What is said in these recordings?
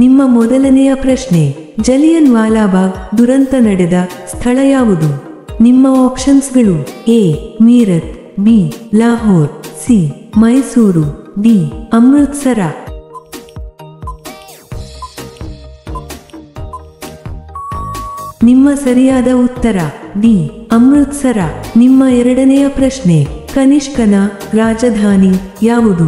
ನಿಮ್ಮ ಮೊದಲನೆಯ ಪ್ರಶ್ನೆ, ಜಲಿಯನ್ ವಾಲಾಬಾಗ್ ದುರಂತ ನಡೆದ ಸ್ಥಳ ಯಾವುದು? ನಿಮ್ಮ ಆಪ್ಷನ್ಸ್ಗಳು: A Meerut, B Lahore, C Mysuru, D Amritsar. ನಿಮ್ಮ ಸರಿಯಾದ ಉತ್ತರ ಡಿ ಅಮೃತ್ಸರ. ನಿಮ್ಮ ಎರಡನೆಯ ಪ್ರಶ್ನೆ, ಕನಿಷ್ಕನ ರಾಜಧಾನಿ ಯಾವುದು?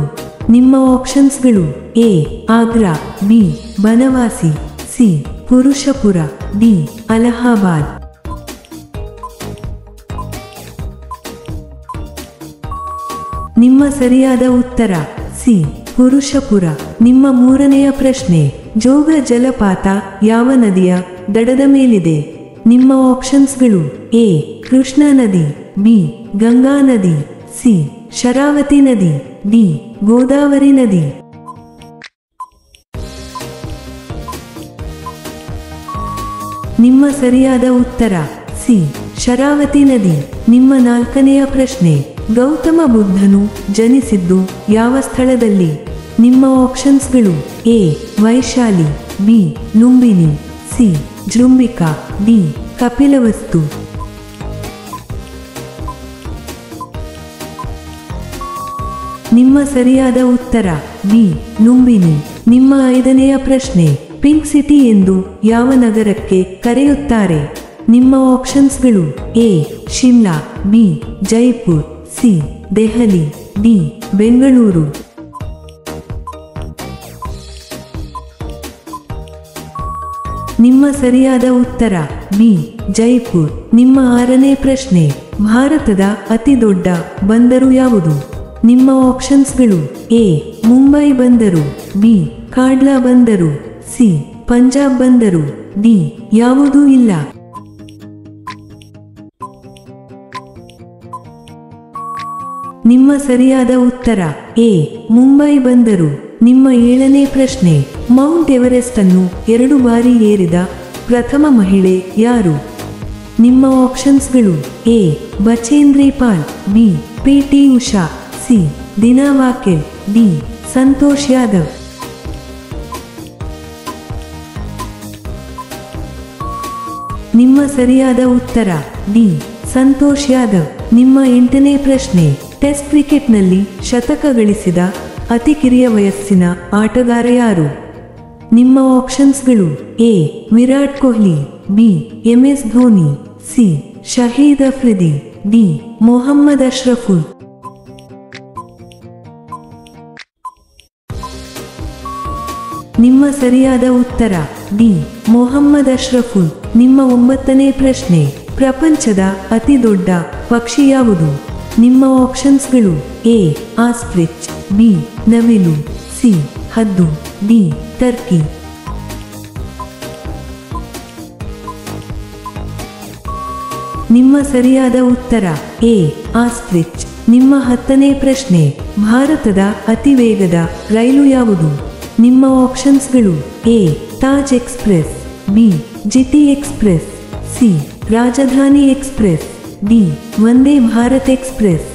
ನಿಮ್ಮ ಆಪ್ಷನ್ಸ್ಗಳು: A Agra, B Banavasi, C Purushapura, D Allahabad. ನಿಮ್ಮ ಸರಿಯಾದ ಉತ್ತರ ಸಿ ಪುರುಷಪುರ. ನಿಮ್ಮ ಮೂರನೆಯ ಪ್ರಶ್ನೆ, ಜೋಗ ಜಲಪಾತ ಯಾವ ನದಿಯ ದಡದ ಮೇಲಿದೆ? ನಿಮ್ಮ ಆಪ್ಷನ್ಸ್ಗಳು: ಎ ಕೃಷ್ಣಾ ನದಿ, ಬಿ ಗಂಗಾ ನದಿ, ಸಿ ಶರಾವತಿ ನದಿ, ಡಿ ಗೋದಾವರಿ ನದಿ. ನಿಮ್ಮ ಸರಿಯಾದ ಉತ್ತರ ಸಿ ಶರಾವತಿ ನದಿ. ನಿಮ್ಮ ನಾಲ್ಕನೆಯ ಪ್ರಶ್ನೆ, ಗೌತಮ ಬುದ್ಧನು ಜನಿಸಿದ್ದು ಯಾವ ಸ್ಥಳದಲ್ಲಿ? ನಿಮ್ಮ ಆಪ್ಷನ್ಸ್ಗಳು: A Vaishali, B Lumbini, C Jrimbhika, D Kapilavastu. ನಿಮ್ಮ ಸರಿಯಾದ ಉತ್ತರ ಬಿ ಲುಂಬಿನಿ. ನಿಮ್ಮ ಐದನೆಯ ಪ್ರಶ್ನೆ, ಪಿಂಕ್ ಸಿಟಿ ಎಂದು ಯಾವ ನಗರಕ್ಕೆ ಕರೆಯುತ್ತಾರೆ? ನಿಮ್ಮ ಆಪ್ಷನ್ಸ್ಗಳು: A Shimla, B Jaipur, C Delhi, D Bengaluru. ನಿಮ್ಮ ಸರಿಯಾದ ಉತ್ತರ ಬಿ ಜೈಪುರ್. ನಿಮ್ಮ ಆರನೇ ಪ್ರಶ್ನೆ, ಭಾರತದ ಅತಿ ದೊಡ್ಡ ಬಂದರು ಯಾವುದು? ನಿಮ್ಮ ಆಪ್ಷನ್ಸ್ಗಳು: ಎ ಮುಂಬೈ ಬಂದರು, ಬಿ ಕಾಡ್ಲಾ ಬಂದರು, ಸಿ ಪಂಜಾಬ್ ಬಂದರು, ಡಿ ಯಾವುದೂ ಇಲ್ಲ. ನಿಮ್ಮ ಸರಿಯಾದ ಉತ್ತರ ಎ ಮುಂಬೈ ಬಂದರು. ನಿಮ್ಮ ಏಳನೇ ಪ್ರಶ್ನೆ, ಮೌಂಟ್ ಎವರೆಸ್ಟ್ ಅನ್ನು 2 ಬಾರಿ ಏರಿದ ಪ್ರಥಮ ಮಹಿಳೆ ಯಾರು? ನಿಮ್ಮ ಆಪ್ಷನ್ಸ್ಗಳು: A Bachendri Pal, B PT. Usha, C Dina Wakel, D Santosh Yadav. ನಿಮ್ಮ ಸರಿಯಾದ ಉತ್ತರ ಡಿ ಸಂತೋಷ್ ಯಾದವ್. ನಿಮ್ಮ 8ನೇ ಪ್ರಶ್ನೆ, ಟೆಸ್ಟ್ ಕ್ರಿಕೆಟ್ನಲ್ಲಿ ಶತಕ ಗಳಿಸಿದ ಅತಿ ಕಿರಿಯ ವಯಸ್ಸಿನ ಆಟಗಾರ ಯಾರು? ನಿಮ್ಮ ಆಪ್ಷನ್ಸ್ಗಳು: A Virat Kohli, B MS Dhoni, C Shahid Afridi, D Mohammad Ashraful. ನಿಮ್ಮ ಸರಿಯಾದ ಉತ್ತರ ಡಿ ಮೊಹಮ್ಮದ್ ಅಶ್ರಫುಲ್. ನಿಮ್ಮ 9ನೇ ಪ್ರಶ್ನೆ, ಪ್ರಪಂಚದ ಅತಿ ದೊಡ್ಡ ಪಕ್ಷಿ ಯಾವುದು? ನಿಮ್ಮ ಆಪ್ಷನ್ಸ್ಗಳು: ಎ ಆಸ್ಟ್ರಿಚ್, ಬಿ ನವಿಲು, ಸಿ ಹದ್ದು, ಡಿ ಟರ್ಕಿ. ನಿಮ್ಮ ಸರಿಯಾದ ಉತ್ತರ ಎ ಆಸ್ಟ್ರಿಚ್. ನಿಮ್ಮ 10ನೇ ಪ್ರಶ್ನೆ, ಭಾರತದ ಅತಿ ವೇಗದ ರೈಲು ಯಾವುದು? ನಿಮ್ಮ ಆಪ್ಷನ್ಸ್ಗಳು: A Taj express, B GT express, C Rajdhani express, D Vande Bharat express.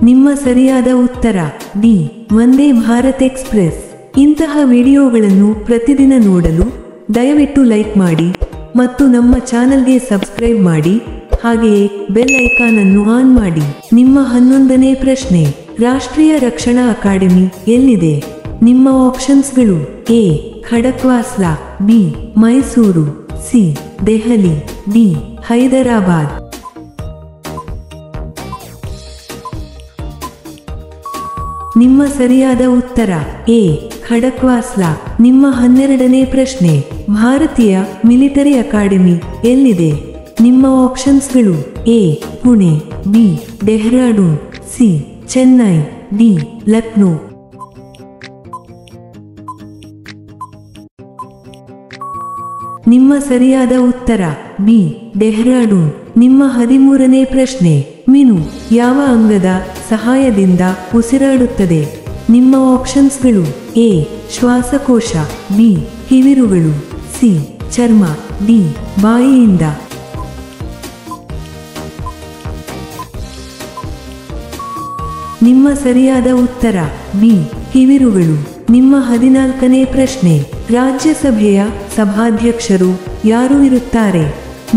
ನಿಮ್ಮ ಸರಿಯಾದ ಉತ್ತರ ಡಿ ವಂದೇ ಭಾರತ್ ಎಕ್ಸ್ಪ್ರೆಸ್. ಇಂತಹ ವಿಡಿಯೋಗಳನ್ನು ಪ್ರತಿದಿನ ನೋಡಲು ದಯವಿಟ್ಟು ಲೈಕ್ ಮಾಡಿ ಮತ್ತು ನಮ್ಮ ಚಾನೆಲ್ಗೆ ಸಬ್ಸ್ಕ್ರೈಬ್ ಮಾಡಿ, ಹಾಗೆಯೇ ಬೆಲ್ ಐಕಾನ್ ಅನ್ನು ಆನ್ ಮಾಡಿ. ನಿಮ್ಮ 11ನೇ ಪ್ರಶ್ನೆ, ರಾಷ್ಟ್ರೀಯ ರಕ್ಷಣಾ ಅಕಾಡೆಮಿ ಎಲ್ಲಿದೆ? ನಿಮ್ಮ ಆಪ್ಷನ್ಸ್ಗಳು: A Khadakwasla, B Mysuru, C Delhi, D Hyderabad. ನಿಮ್ಮ ಸರಿಯಾದ ಉತ್ತರ ಎ ಖಡಕ್ವಾಸ್ಲಾ. ನಿಮ್ಮ 12ನೇ ಪ್ರಶ್ನೆ, ಭಾರತೀಯ ಮಿಲಿಟರಿ ಅಕಾಡೆಮಿ ಎಲ್ಲಿದೆ? ನಿಮ್ಮ ಆಪ್ಷನ್ಸ್ಗಳು: A Pune, B Dehradun, C Chennai, D Lucknow. ನಿಮ್ಮ ಸರಿಯಾದ ಉತ್ತರ ಬಿ ಡೆಹ್ರಾಡೂನ್. ನಿಮ್ಮ 13ನೇ ಪ್ರಶ್ನೆ, ಮೀನು ಯಾವ ಅಂಗದ ಸಹಾಯದಿಂದ ಉಸಿರಾಡುತ್ತದೆ? ನಿಮ್ಮ ಆಪ್ಷನ್ಸ್ಗಳು: ಎ ಶ್ವಾಸಕೋಶ, ಬಿ ಕಿವಿರುಗಳು, ಸಿ ಚರ್ಮ, ಡಿ ಬಾಯಿಯಿಂದ. ನಿಮ್ಮ ಸರಿಯಾದ ಉತ್ತರ ಬಿ ಕಿವಿರುಗಳು. ನಿಮ್ಮ 14ನೇ ಪ್ರಶ್ನೆ, ರಾಜ್ಯಸಭೆಯ ಸಭಾಧ್ಯಕ್ಷರು ಯಾರು ಇರುತ್ತಾರೆ?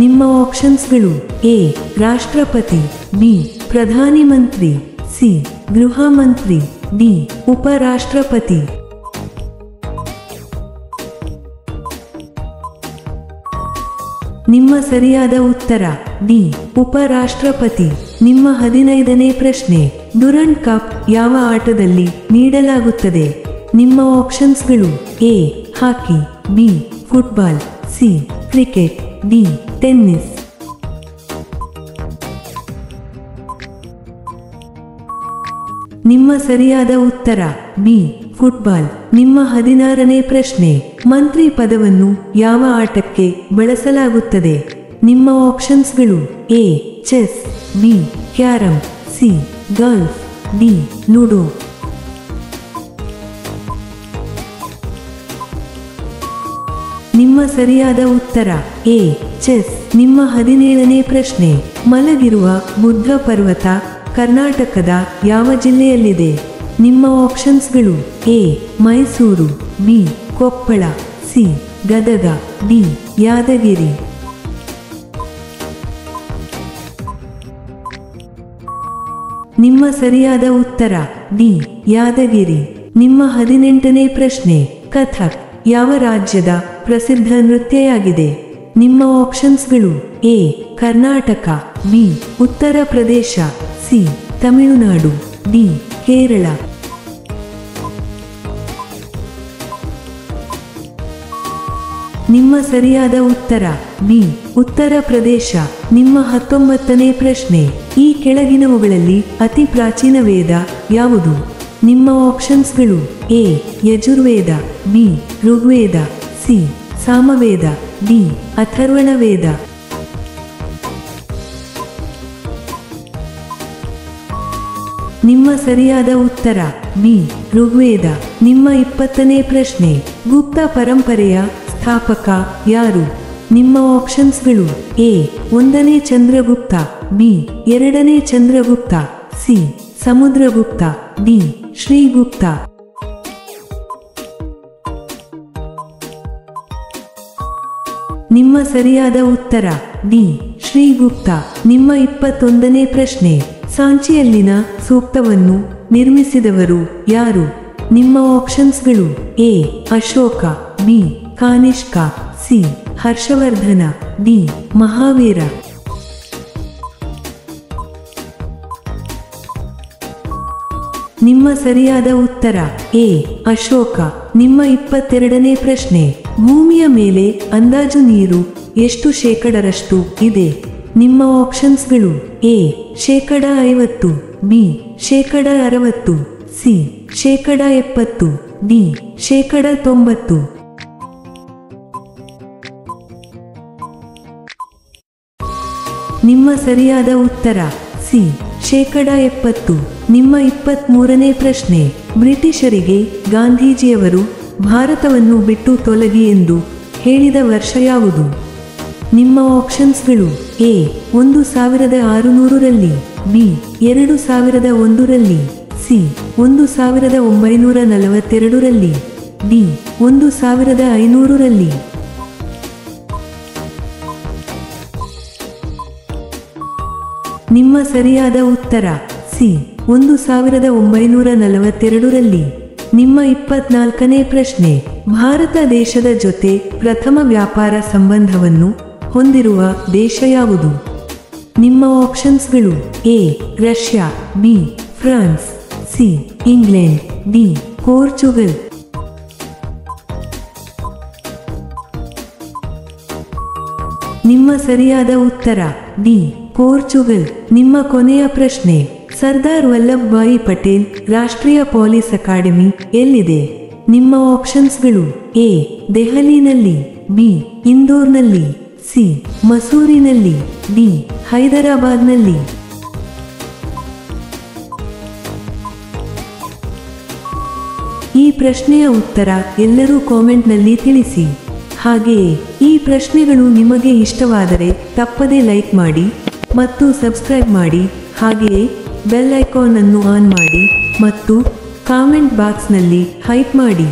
ನಿಮ್ಮ ಆಪ್ಷನ್ಸ್ಗಳು: ಎ ರಾಷ್ಟ್ರಪತಿ, ಬಿ ಪ್ರಧಾನಿ ಮಂತ್ರಿ, ಸಿ ಗೃಹ ಮಂತ್ರಿ, ಡಿ ಉಪರಾಷ್ಟ್ರಪತಿ. ನಿಮ್ಮ ಸರಿಯಾದ ಉತ್ತರ ಡಿ ಉಪರಾಷ್ಟ್ರಪತಿ. ನಿಮ್ಮ 15ನೇ ಪ್ರಶ್ನೆ, ಡುರಂಟ್ ಕಪ್ ಯಾವ ಆಟದಲ್ಲಿ ನೀಡಲಾಗುತ್ತದೆ? ನಿಮ್ಮ ಆಪ್ಷನ್ಸ್ಗಳು: A hockey, B football, C cricket, D tennis. ನಿಮ್ಮ ಸರಿಯಾದ ಉತ್ತರ ಬಿ ಫುಟ್ಬಾಲ್. ನಿಮ್ಮ 16ನೇ ಪ್ರಶ್ನೆ, ಮಂತ್ರಿ ಪದವನ್ನು ಯಾವ ಆಟಕ್ಕೆ ಬಳಸಲಾಗುತ್ತದೆ? ನಿಮ್ಮ ಆಪ್ಷನ್ಸ್ಗಳು: A chess, B carrom, C golf, D ludo. ನಿಮ್ಮ ಸರಿಯಾದ ಉತ್ತರ ಎ ಚೆಸ್. ನಿಮ್ಮ 17ನೇ ಪ್ರಶ್ನೆ, ಮಲಗಿರುವ ಬುದ್ಧ ಪರ್ವತ ಕರ್ನಾಟಕದ ಯಾವ ಜಿಲ್ಲೆಯಲ್ಲಿದೆ? ನಿಮ್ಮ ಆಪ್ಷನ್ಸ್ಗಳು: A Mysuru, B Koppal, C Gadag, D Yadgir. ನಿಮ್ಮ ಸರಿಯಾದ ಉತ್ತರ ಡಿ ಯಾದಗಿರಿ. ನಿಮ್ಮ 18ನೇ ಪ್ರಶ್ನೆ, ಕಥಕ್ ಯಾವ ರಾಜ್ಯದ ಪ್ರಸಿದ್ಧ ನೃತ್ಯವಾಗಿದೆ? ನಿಮ್ಮ ಆಪ್ಷನ್ಸ್ಗಳು: A Karnataka, B Uttar Pradesh, C Tamil Nadu, D Kerala. ನಿಮ್ಮ ಸರಿಯಾದ ಉತ್ತರ ಬಿ ಉತ್ತರ ಪ್ರದೇಶ. ನಿಮ್ಮ 19ನೇ ಪ್ರಶ್ನೆ, ಈ ಕೆಳಗಿನವುಗಳಲ್ಲಿ ಅತಿ ಪ್ರಾಚೀನ ವೇದ ಯಾವುದು? ನಿಮ್ಮ ಆಪ್ಷನ್ಸ್ಗಳು: A Yajurveda, B Rigveda, C Samaveda, D Atharvana Veda. ನಿಮ್ಮ ಸರಿಯಾದ ಉತ್ತರ ಬಿ ಋಗ್ವೇದ. ನಿಮ್ಮ 20ನೇ ಪ್ರಶ್ನೆ, ಗುಪ್ತ ಪರಂಪರೆಯ ಸ್ಥಾಪಕ ಯಾರು? ನಿಮ್ಮ ಆಪ್ಷನ್ಸ್ಗಳು: ಎ 1ನೇ ಚಂದ್ರಗುಪ್ತ, ಬಿ 2ನೇ ಚಂದ್ರಗುಪ್ತ, ಸಿ ಸಮುದ್ರಗುಪ್ತ, ಡಿ ಶ್ರೀಗುಪ್ತ. ನಿಮ್ಮ ಸರಿಯಾದ ಉತ್ತರ ಡಿ ಶ್ರೀಗುಪ್ತ. ನಿಮ್ಮ 21ನೇ ಪ್ರಶ್ನೆ, ಸಾಂಚಿಯಲ್ಲಿನ ಸೂಕ್ತವನ್ನು ನಿರ್ಮಿಸಿದವರು ಯಾರು? ನಿಮ್ಮ ಆಪ್ಷನ್ಸ್ಗಳು: A Ashoka, B Kanishka, C Harshavardhana, D Mahavira. ನಿಮ್ಮ ಸರಿಯಾದ ಉತ್ತರ ಎ ಅಶೋಕ. ನಿಮ್ಮ 22ನೇ ಪ್ರಶ್ನೆ, ಭೂಮಿಯ ಮೇಲೆ ಅಂದಾಜು ನೀರು ಎಷ್ಟು ಶೇಕಡರಷ್ಟು ಇದೆ? ನಿಮ್ಮ ಆಪ್ಷನ್ಸ್ಗಳು: ಎ ಶೇಕಡ 50, ಬಿ ಶೇಕಡ 60, ಸಿ ಶೇಕಡ 70, ಡಿ ಶೇಕಡ 90. ನಿಮ್ಮ ಸರಿಯಾದ ಉತ್ತರ ಸಿ ಶೇಕಡ 70. ನಿಮ್ಮ 23ನೇ ಪ್ರಶ್ನೆ, ಬ್ರಿಟಿಷರಿಗೆ ಗಾಂಧೀಜಿಯವರು ಭಾರತವನ್ನು ಬಿಟ್ಟು ತೊಲಗಿ ಎಂದು ಹೇಳಿದ ವರ್ಷ ಯಾವುದು? ನಿಮ್ಮ ಆಪ್ಷನ್ಸ್ಗಳು: ಎ 1600ರಲ್ಲಿ, ಬಿ 2001ರಲ್ಲಿ, ಸಿ 1942ರಲ್ಲಿ, ಡಿ 1500ರಲ್ಲಿ. ನಿಮ್ಮ ಸರಿಯಾದ ಉತ್ತರ ಸಿ 1942ರಲ್ಲಿ. ನಿಮ್ಮ 24ನೇ ಪ್ರಶ್ನೆ, ಭಾರತ ದೇಶದ ಜೊತೆ ಪ್ರಥಮ ವ್ಯಾಪಾರ ಸಂಬಂಧವನ್ನು ಹೊಂದಿರುವ ದೇಶ ಯಾವುದು? ನಿಮ್ಮ ಆಪ್ಷನ್ಸ್ಗಳು: A Russia, B France, C England, D Portugal. ನಿಮ್ಮ ಸರಿಯಾದ ಉತ್ತರ ಡಿ ಪೋರ್ಚುಗಲ್. ನಿಮ್ಮ ಕೊನೆಯ ಪ್ರಶ್ನೆ, ಸರ್ದಾರ್ ವಲ್ಲಭಭಾಯಿ ಪಟೇಲ್ ರಾಷ್ಟ್ರೀಯ ಪೊಲೀಸ್ ಅಕಾಡೆಮಿ ಎಲ್ಲಿದೆ? ನಿಮ್ಮ ಆಪ್ಷನ್ಸ್ಗಳು: ಎ ದೆಹಲಿನಲ್ಲಿ, ಬಿ ಇಂದೋರ್ನಲ್ಲಿ, ಸಿ ಮಸೂರಿನಲ್ಲಿ, ಡಿ ಹೈದರಾಬಾದ್ನಲ್ಲಿ. ಈ ಪ್ರಶ್ನೆಯ ಉತ್ತರ ಎಲ್ಲರೂ ಕಾಮೆಂಟ್ನಲ್ಲಿ ತಿಳಿಸಿ. ಹಾಗೆಯೇ ಈ ಪ್ರಶ್ನೆಗಳು ನಿಮಗೆ ಇಷ್ಟವಾದರೆ ತಪ್ಪದೇ ಲೈಕ್ ಮಾಡಿ ಮತ್ತು ಸಬ್ಸ್ಕ್ರೈಬ್ ಮಾಡಿ. ಹಾಗೆಯೇ ಬೆಲ್ ಐಕಾನ್ ಅನ್ನು ಆನ್ ಮಾಡಿ ಮತ್ತು ಕಾಮೆಂಟ್ ಬಾಕ್ಸ್ನಲ್ಲಿ ಹೈಪ್ ಮಾಡಿ.